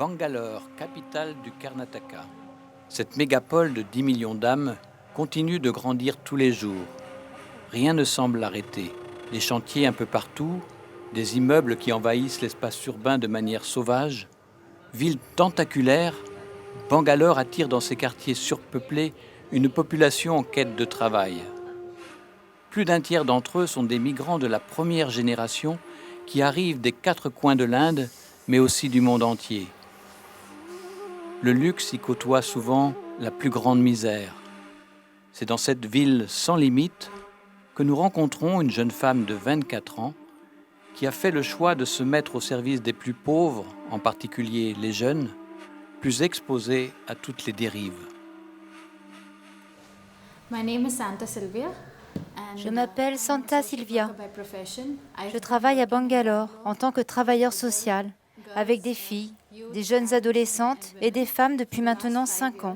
Bangalore, capitale du Karnataka. Cette mégapole de 10 millions d'âmes continue de grandir tous les jours. Rien ne semble l'arrêter. Des chantiers un peu partout, des immeubles qui envahissent l'espace urbain de manière sauvage. Ville tentaculaire, Bangalore attire dans ses quartiers surpeuplés une population en quête de travail. Plus d'un tiers d'entre eux sont des migrants de la première génération qui arrivent des 4 coins de l'Inde, mais aussi du monde entier. Le luxe y côtoie souvent la plus grande misère. C'est dans cette ville sans limite que nous rencontrons une jeune femme de 24 ans qui a fait le choix de se mettre au service des plus pauvres, en particulier les jeunes, plus exposés à toutes les dérives. Je m'appelle Santa Silvia. Je travaille à Bangalore en tant que travailleur social avec des filles, des jeunes adolescentes et des femmes depuis maintenant 5 ans.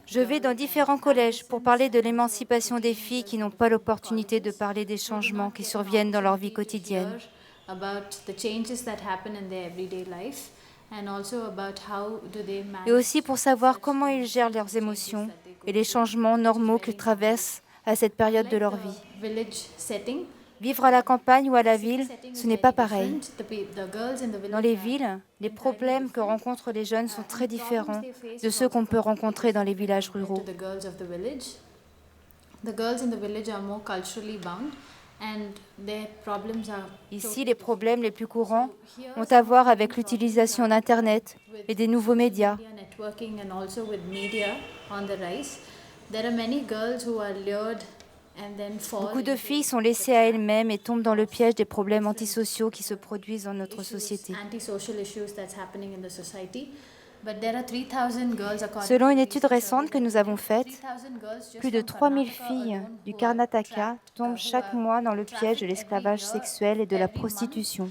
Je vais dans différents collèges pour parler de l'émancipation des filles qui n'ont pas l'opportunité de parler des changements qui surviennent dans leur vie quotidienne. Et aussi pour savoir comment ils gèrent leurs émotions et les changements normaux qu'ils traversent à cette période de leur vie. Vivre à la campagne ou à la ville, ce n'est pas pareil. Dans les villes, les problèmes que rencontrent les jeunes sont très différents de ceux qu'on peut rencontrer dans les villages ruraux. Ici, les problèmes les plus courants ont à voir avec l'utilisation d'Internet et des nouveaux médias. Beaucoup de filles sont laissées à elles-mêmes et tombent dans le piège des problèmes antisociaux qui se produisent dans notre société. Selon une étude récente que nous avons faite, plus de 3000 filles du Karnataka tombent chaque mois dans le piège de l'esclavage sexuel et de la prostitution.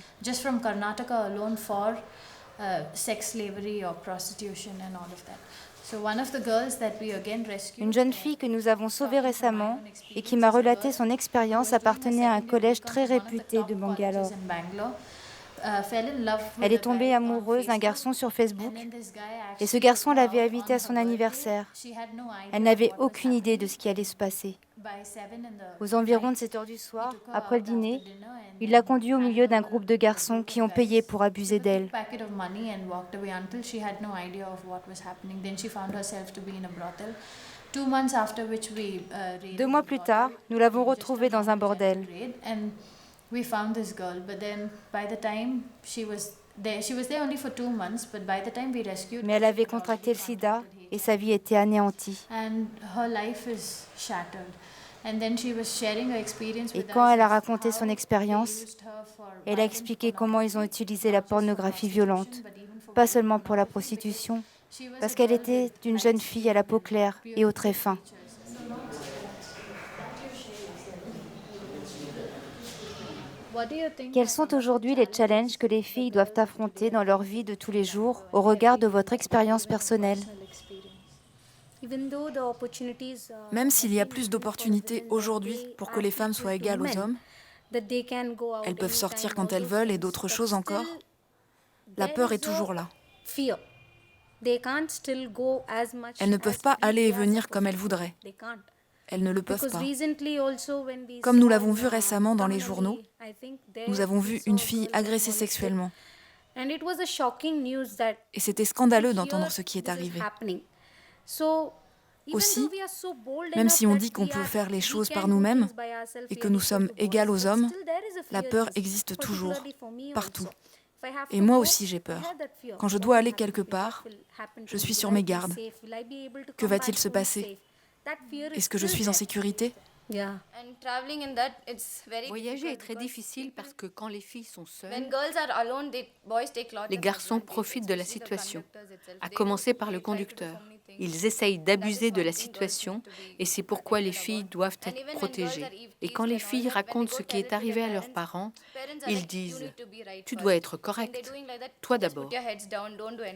Une jeune fille que nous avons sauvée récemment et qui m'a relaté son expérience appartenait à un collège très réputé de Bangalore. Elle est tombée amoureuse d'un garçon sur Facebook et ce garçon l'avait invitée à son anniversaire. Elle n'avait aucune idée de ce qui allait se passer. Aux environs de 7 heures du soir, après le dîner, il l'a conduite au milieu d'un groupe de garçons qui ont payé pour abuser d'elle. 2 mois plus tard, nous l'avons retrouvée dans un bordel. Mais elle avait contracté le sida et sa vie était anéantie. Et quand elle a raconté son expérience, elle a expliqué comment ils ont utilisé la pornographie violente, pas seulement pour la prostitution, parce qu'elle était une jeune fille à la peau claire et au trait fin. Quels sont aujourd'hui les challenges que les filles doivent affronter dans leur vie de tous les jours au regard de votre expérience personnelle ? Même s'il y a plus d'opportunités aujourd'hui pour que les femmes soient égales aux hommes, elles peuvent sortir quand elles veulent et d'autres choses encore, la peur est toujours là. Elles ne peuvent pas aller et venir comme elles voudraient. Elles ne le peuvent pas. Comme nous l'avons vu récemment dans les journaux, nous avons vu une fille agressée sexuellement. Et c'était scandaleux d'entendre ce qui est arrivé. Aussi, même si on dit qu'on peut faire les choses par nous-mêmes et que nous sommes égales aux hommes, la peur existe toujours, partout. Et moi aussi j'ai peur. Quand je dois aller quelque part, je suis sur mes gardes. Que va-t-il se passer ? Est-ce que je suis en sécurité ? Voyager est très difficile parce que quand les filles sont seules, les garçons profitent de la situation, à commencer par le conducteur. Ils essayent d'abuser de la situation et c'est pourquoi les filles doivent être protégées. Et quand les filles racontent ce qui est arrivé à leurs parents, ils disent « Tu dois être correcte, toi d'abord.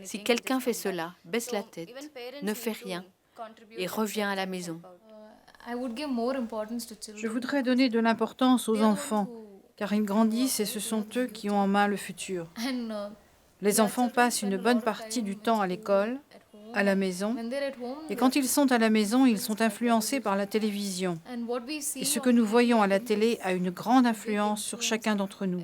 Si quelqu'un fait cela, baisse la tête, ne fais rien et reviens à la maison. » Je voudrais donner de l'importance aux enfants, car ils grandissent et ce sont eux qui ont en main le futur. Les enfants passent une bonne partie du temps à l'école, à la maison, et quand ils sont à la maison, ils sont influencés par la télévision. Et ce que nous voyons à la télé a une grande influence sur chacun d'entre nous.